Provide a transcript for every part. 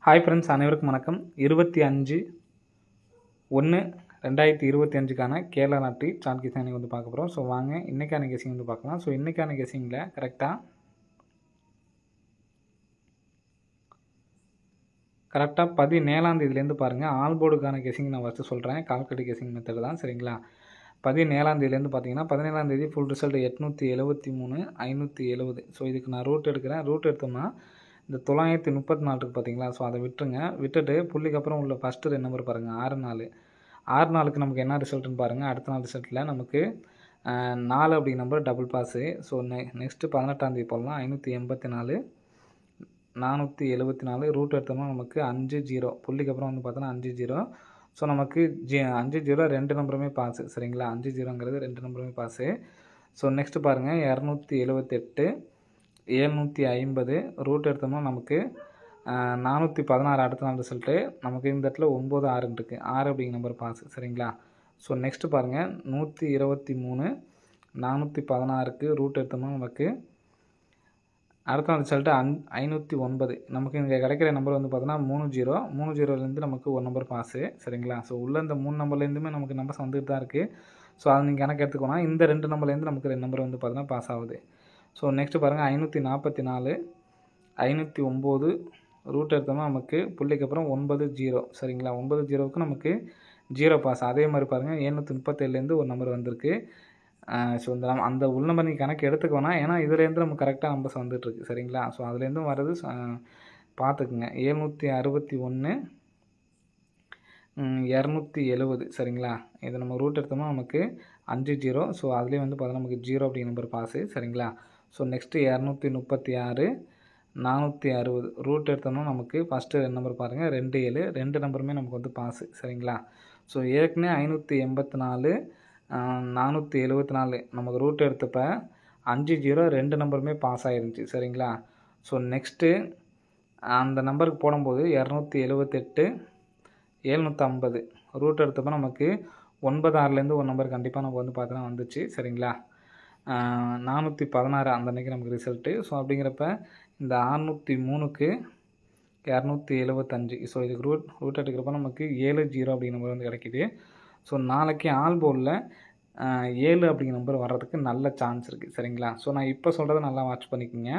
Hi friends, அனைவருக்கும் வணக்கம். 25/1/2025க்கான Kerala lottery chart guessing வந்து பார்க்க போகிறோம். ஸோ வாங்க இன்றைக்கான கெஸிங் வந்து பார்க்கலாம். ஸோ இன்றைக்கான கெஸிங்கில் கரெக்டாக 17ஆம் தேதியிலேருந்து பாருங்கள். ஆல் போர்டுக்கான கெஸிங் நான் ஃபஸ்ட்டு சொல்கிறேன். கால்குலேட் கெஸிங் மெத்தட் தான், சரிங்களா? 17ஆம் தேதியிலேருந்து பார்த்தீங்கன்னா 17ஆம் தேதி ஃபுல் ரிசல்ட் 873 570. ஸோ இதுக்கு நான் ரூட் எடுக்கிறேன். ரூட் எடுத்தோம்னா இந்த 934 இருக்குது பார்த்தீங்களா? ஸோ அதை விட்டுட்டு புள்ளிக்கு அப்புறம் உள்ள ஃபஸ்ட்டு 2 நம்பர் பாருங்கள். 6 4க்கு நமக்கு என்ன ரிசல்ட்டுன்னு பாருங்கள். அடுத்த நாள் ரிசல்ட்டில் நமக்கு 4 அப்படிங்கிற number double pass. So next 18ஆம் தேதி போடலாம். 584 474 ரூட் எடுத்தோம்னா நமக்கு 50. புள்ளிக்கு அப்புறம் வந்து பார்த்தோன்னா 50. ஸோ நமக்கு 50 2 நம்பருமே பாஸு, சரிங்களா? 50ங்கிறது 2 நம்பருமே பாஸு. ஸோ நெக்ஸ்ட்டு பாருங்கள் 278 750 ரூட் எடுத்தோம்னா நமக்கு 416 அடுத்த நாள் ரிசல்ட்டு. நமக்கு இந்த இடத்துல 9 6 இருக்குது. 6 அப்படிங்கிற நம்பர் பாஸ், சரிங்களா? ஸோ நெக்ஸ்ட்டு பாருங்கள் 123 416க்கு ரூட் எடுத்தோம்னா நமக்கு அடுத்த நாள் ரிசல்ட்டு 509. நமக்கு இங்கே கிடைக்கிற நம்பர் வந்து பார்த்தோன்னா 30 நமக்கு ஒரு நம்பர் பாஸு, சரிங்களா? ஸோ உள்ள இந்த 3 நம்பர்லேருந்துமே நமக்கு நம்பர்ஸ் வந்துட்டு தான் இருக்குது. ஸோ அதை நீங்கள் கணக்கு எடுத்துக்கோனா இந்த 2 நம்பர்லேருந்து நமக்கு 2 நம்பர் வந்து பார்த்தோன்னா பாஸ் ஆகுது. ஸோ நெக்ஸ்ட்டு பாருங்கள் 544 509 ரூட் எடுத்தோம்னா நமக்கு புள்ளிக்கு அப்புறம் 90, சரிங்களா? 90க்கு நமக்கு 0 பாஸ். அதே மாதிரி பாருங்கள் 737லேருந்து ஒரு நம்பர் வந்திருக்கு. ஸோ இந்த அந்த உள் நம்பர் நீங்கள் கணக்கு எடுத்துக்கோனா, ஏன்னா இதுலேருந்து நமக்கு கரெக்டாக நம்பர்ஸ் வந்துட்டுருக்கு, சரிங்களா? ஸோ அதுலேருந்தும் வர்றது பார்த்துக்குங்க. 761 270, சரிங்களா? இதை நம்ம ரூட் எடுத்தோம்னா நமக்கு 50. ஸோ அதுலேயே வந்து பார்த்தா நமக்கு 0 அப்படிங்கிற நம்பர் பாஸு, சரிங்களா? ஸோ நெக்ஸ்ட்டு 236 460 ரூட் எடுத்தோம்னா நமக்கு ஃபஸ்ட்டு 2 நம்பர் பாருங்கள் 27 2 நம்பருமே நமக்கு வந்து பாஸு, சரிங்களா? ஸோ ஏற்கனவே 584 474 நமக்கு ரூட் எடுத்தப்போ 50 2 நம்பருமே பாஸ் ஆகிருந்துச்சி, சரிங்களா? ஸோ நெக்ஸ்ட்டு அந்த நம்பருக்கு போடும்போது 278 750 ரூட் எடுத்தப்போ நமக்கு 96லேருந்து ஒரு நம்பர் கண்டிப்பாக நமக்கு வந்து பார்த்தோன்னா வந்துச்சு, சரிங்களா? 416 அந்த அன்றைக்கி நமக்கு ரிசல்ட்டு. ஸோ அப்படிங்கிறப்ப இந்த 603க்கு 275. ஸோ இதுக்கு ரூட் எடுக்கிறப்ப நமக்கு 70 அப்படிங்கிற நம்பர் வந்து கிடைக்கிது. ஸோ நாளைக்கு ஆல் போர்டில் 7 அப்படிங்கிற நம்பர் வர்றதுக்கு நல்ல சான்ஸ் இருக்குது, சரிங்களா? ஸோ நான் இப்போ சொல்கிறத நல்லா வாட்ச் பண்ணிக்கோங்க.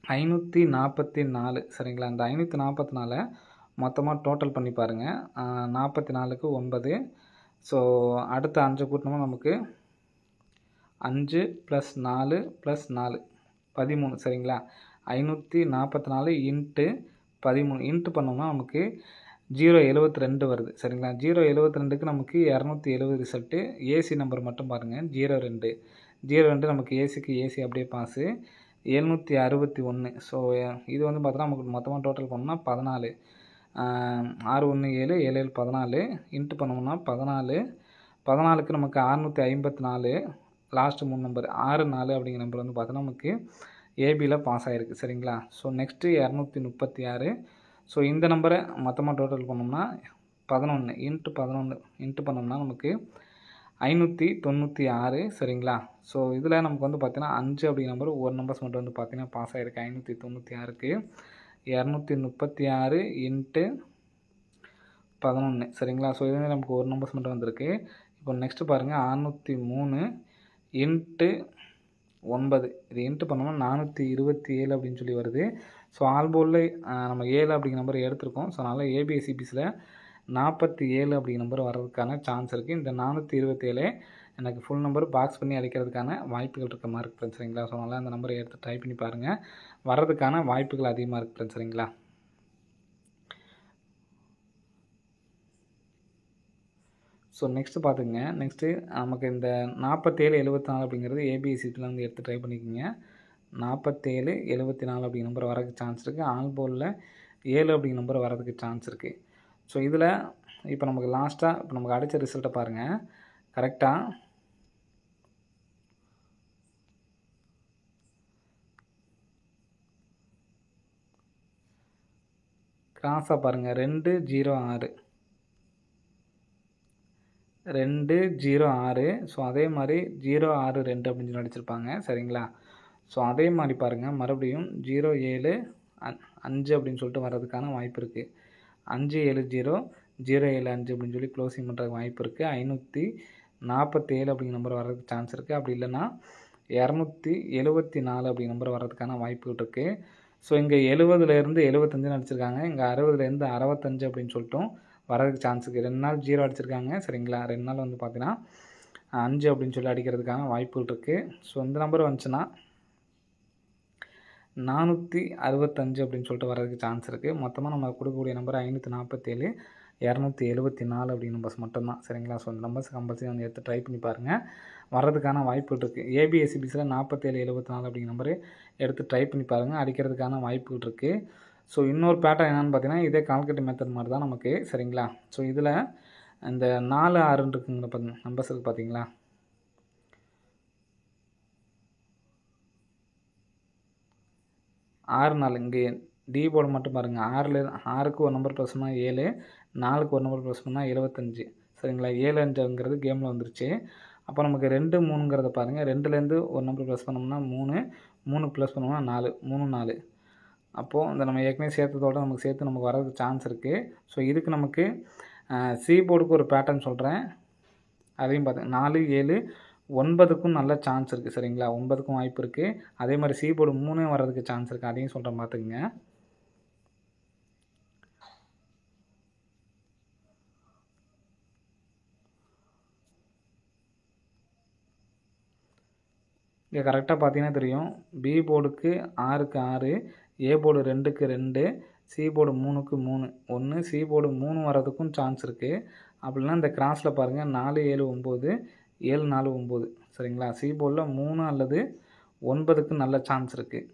544, சரிங்களா? இந்த 544 மொத்தமாக டோட்டல் பண்ணி பாருங்கள். 44க்கு 9. ஸோ அடுத்த 5 கூட்டினோம்னா நமக்கு 5 + 4 + 4 13, சரிங்களா? 544 × 13 இன்ட்டு பண்ணோம்னா நமக்கு 072 வருது, சரிங்களா? 072க்கு நமக்கு 270 ரிசல்ட்டு. ஏசி நம்பர் மட்டும் பாருங்கள் 02 நமக்கு ஏசி அப்படியே பாஸு. 761. ஸோ இது வந்து பார்த்தோன்னா நமக்கு மொத்தமாக டோட்டல் பண்ணோம்னா 14 6 1 7 7 7 14 இன்ட்டு பண்ணோம்னா 14க்கு நமக்கு 654 லாஸ்ட்டு 3 நம்பர் 6 4 அப்படிங்கிற நம்பர் வந்து பார்த்தோன்னா நமக்கு ஏபியில் பாஸ் ஆகிருக்கு, சரிங்களா? So next 236. ஸோ இந்த நம்பரை மொத்தமாக டோட்டல் பண்ணோம்னா 11 இன்ட்டு பண்ணோம்னா நமக்கு 596, சரிங்களா? ஸோ இதில் நமக்கு வந்து பார்த்தீங்கன்னா 5 அப்படிங்கிற நம்பர் ஒரு நம்பர்ஸ் மட்டும் வந்து பார்த்தீங்கன்னா பாஸ் ஆகிருக்கு. 596க்கு 236 × 11, சரிங்களா? ஸோ இது வந்து நமக்கு ஒரு நம்பர்ஸ் மட்டும் வந்திருக்கு. இப்போ நெக்ஸ்ட்டு பாருங்கள் 603 × 9 இது இன்ட்டு பண்ணோம்னா 427 அப்படின்னு சொல்லி வருது. ஸோ ஆல் போர்டில் நம்ம 7 அப்படிங்கிற நம்பர் எடுத்திருக்கோம். ஸோ அதனால் ஏபிஎஸ்சிபிஸில் 47 அப்படிங்கிற நம்பர் வர்றதுக்கான சான்ஸ் இருக்குது. இந்த 427 எனக்கு ஃபுல் நம்பர் பாக்ஸ் பண்ணி அடிக்கிறதுக்கான வாய்ப்புகள் இருக்க மாதிரி இருக்குது, சரிங்களா? ஸோ அதனால் அந்த நம்பரை எடுத்து ட்ரை பண்ணி பாருங்கள். வர்றதுக்கான வாய்ப்புகள் அதிகமாக இருக்குது, சரிங்களா? ஸோ நெக்ஸ்ட்டு பார்த்துங்க. நெக்ஸ்ட்டு நமக்கு இந்த 47 74 அப்படிங்கிறது ஏபிஎஸ்சிபியில் வந்து எடுத்து ட்ரை பண்ணிக்கோங்க. 47 74 அப்படிங்கிற நம்பர் வரதுக்கு சான்ஸ் இருக்குது. ஆல் போர்டில் 7 அப்படிங்கிற நம்பர் வரதுக்கு சான்ஸ் இருக்குது. ஸோ இதில் இப்போ நமக்கு லாஸ்ட்டாக இப்போ நமக்கு அடித்த ரிசல்ட்டை பாருங்கள். கரெக்டாக கிராஸாக பாருங்கள் 206 206. ஸோ அதே மாதிரி 062 அப்படின்னு சொல்லி அடிச்சிருப்பாங்க, சரிங்களா? ஸோ அதே மாதிரி பாருங்கள் மறுபடியும் 07 5 அப்படின்னு சொல்லிட்டு வர்றதுக்கான வாய்ப்பு இருக்குது. 570 075 அப்படின்னு சொல்லி க்ளோசிங் பண்ணுறதுக்கு வாய்ப்பு இருக்குது. 547 அப்படிங்கிற நம்பர் வர்றதுக்கு சான்ஸ் இருக்குது. அப்படி இல்லைன்னா 274 அப்படிங்கிற நம்பர் வர்றதுக்கான வாய்ப்புகள் இருக்குது. ஸோ இங்கே 70லேருந்து 75 அடிச்சிருக்காங்க. இங்கே 60லேருந்து 65 அப்படின்னு சொல்லிட்டும் வர்றதுக்கு சான்ஸ் இருக்குது. 2 நாள் 0 அடிச்சிருக்காங்க. சரிங்களா, 2 நாள் வந்து பார்த்தீங்கன்னா 5 அப்படின்னு சொல்லி அடிக்கிறதுக்கான வாய்ப்புகள் இருக்குது. ஸோ இந்த நம்பர் வந்துச்சுன்னா 465 அப்படின்னு சொல்லிட்டு வர்றதுக்கு சான்ஸ் இருக்குது. மொத்தமாக நம்ம கொடுக்கக்கூடிய நம்பர் 547 274 அப்படிங்கிற நம்பர்ஸ் மட்டும்தான். சரிங்களா, ஸோ இந்த நம்பர்ஸ் கம்பல்சரி வந்து எடுத்து ட்ரை பண்ணி பாருங்கள். வர்றதுக்கான வாய்ப்புகள் இருக்குது. ஏபிஎஸ்சிபிஸில் 4774 அப்படிங்கிற நம்பர் எடுத்து ட்ரை பண்ணி பாருங்கள். அடிக்கிறதுக்கான வாய்ப்புகள் இருக்குது. ஸோ இன்னொரு பேட்டர்ன் என்னென்னு பார்த்தீங்கன்னா இதே கால்குலேட் மெத்தட் மாதிரி தான் நமக்கு. சரிங்களா, ஸோ இதில் இந்த 4 6 இருக்குங்கிற நம்பர்ஸ் இருக்குது பார்த்தீங்களா, ஆறு 4 இங்கே டி போர்டு மட்டும் பாருங்கள். 6க்கு ஒரு நம்பர் ப்ளஸ் பண்ணால் 7, 4க்கு ஒரு நம்பர் ப்ளஸ் பண்ணால் 75. சரிங்களா, 7 5ங்கிறது கேமில் வந்துருச்சு. அப்போ நமக்கு 2 3ங்கிறத பாருங்கள். 2லேருந்து ஒரு நம்பர் ப்ளஸ் பண்ணோம்னா 3, 3க்கு ப்ளஸ் பண்ணோம்னா 4, 3 4. அப்போது இந்த நம்ம ஏற்கனவே சேர்த்ததோடு நமக்கு சேர்த்து நமக்கு வரதுக்கு சான்ஸ் இருக்குது. ஸோ இதுக்கு நமக்கு சி போர்டுக்கு ஒரு பேட்டர்ன் சொல்கிறேன், அதையும் பார்த்து 4 7 9க்கும் நல்ல சான்ஸ் இருக்குது. சரிங்களா, 9க்கும் வாய்ப்பு இருக்குது. அதே மாதிரி சி போர்டு 3 வர்றதுக்கு சான்ஸ் இருக்குது. அதையும் சொல்கிறேன் பார்த்துக்குங்க. இங்கே கரெக்டாக பார்த்தீங்கன்னா தெரியும், பி போர்டுக்கு 6க்கு 6, ஏ போர்டு 2க்கு 2, சி போர்டு 3க்கு 3 1, சி போர்டு 3 வர்றதுக்கும் சான்ஸ் இருக்குது. அப்படின்னா இந்த கிராஸில் பாருங்கள் 4 7 9 7 4 9. சரிங்களா, சி போர்டில் 3 அல்லது 9க்கு நல்ல சான்ஸ் இருக்குது.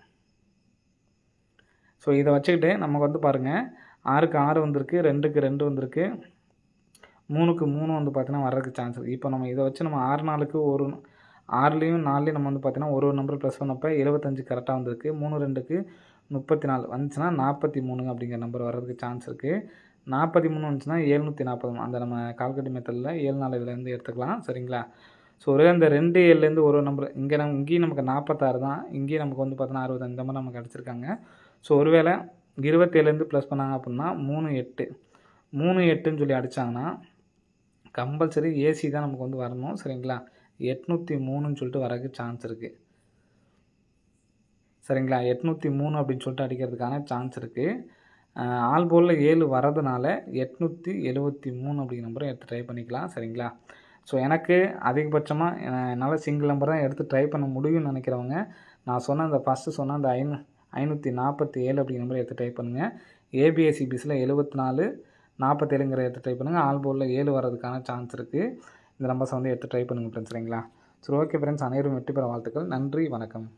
ஸோ இதை வச்சுக்கிட்டு நமக்கு வந்து பாருங்கள் 6க்கு 6 வந்திருக்கு, 2க்கு 2 வந்திருக்கு, 3க்கு 3 வந்து பார்த்தீங்கன்னா வர்றதுக்கு சான்ஸ் இருக்குது. இப்போ நம்ம இதை வச்சு நம்ம 6 4க்கு ஒரு 6லேயும் 4லேயும் நம்ம வந்து பார்த்தீங்கன்னா ஒரு நம்பர் ப்ளஸ் பண்ணப்போ 75 கரெக்டாக வந்திருக்கு. 3 2க்கு 34 வந்துச்சுன்னா 43 அப்படிங்கிற நம்பர் வர்றதுக்கு சான்ஸ் இருக்குது. 43 வந்துச்சுன்னா 740. அந்த நம்ம கால்குலேட் மெத்தடில் 7 4 இதுலேருந்து எடுத்துக்கலாம். சரிங்களா, ஸோ ஒரே அந்த 2 7லேருந்து ஒரு நம்பர் இங்கேயும் நமக்கு 46 தான், இங்கேயும் நமக்கு வந்து பார்த்தீங்கன்னா 60 இந்த மாதிரி நமக்கு அடிச்சிருக்காங்க. ஸோ ஒருவேளை 27லேருந்து ப்ளஸ் பண்ணாங்க அப்படின்னா 3 8 8ன்னு சொல்லி அடித்தாங்கன்னா கம்பல்சரி ஏசி தான் நமக்கு வந்து வரணும். சரிங்களா, 803ன்னு சொல்லிட்டு வரதுக்கு சான்ஸ் இருக்குது. சரிங்களா, 803 அப்படின்னு சொல்லிட்டு அடிக்கிறதுக்கான சான்ஸ் இருக்குது. ஆல் போர்டில் 7 வரதுனால 873 அப்படிங்கிற நம்பரை எடுத்து ட்ரை பண்ணிக்கலாம். சரிங்களா, ஸோ எனக்கு அதிகபட்சமாக என்னால் சிங்கிள் நம்பர் தான் எடுத்து ட்ரை பண்ண முடியும்னு நினைக்கிறவங்க நான் சொன்ன அந்த ஃபஸ்ட்டு சொன்ன அந்த 547 அப்படிங்கிற நம்பரை எடுத்து ட்ரை பண்ணுங்கள். ஏபிஎஸ்சிபிஸில் 74 47ங்கிற எடுத்து ட்ரை பண்ணுங்கள். ஆல் போர்டில் 7 வரதுக்கான சான்ஸ் இருக்குது. இந்த நம்பர்ஸை வந்து எடுத்து ட்ரை பண்ணுங்கள் ஃப்ரெண்ட்ஸ். சரிங்களா, சரி ஓகே ஃப்ரெண்ட்ஸ், அனைவரும் வெற்றி பெற வாழ்த்துக்கள். நன்றி, வணக்கம்.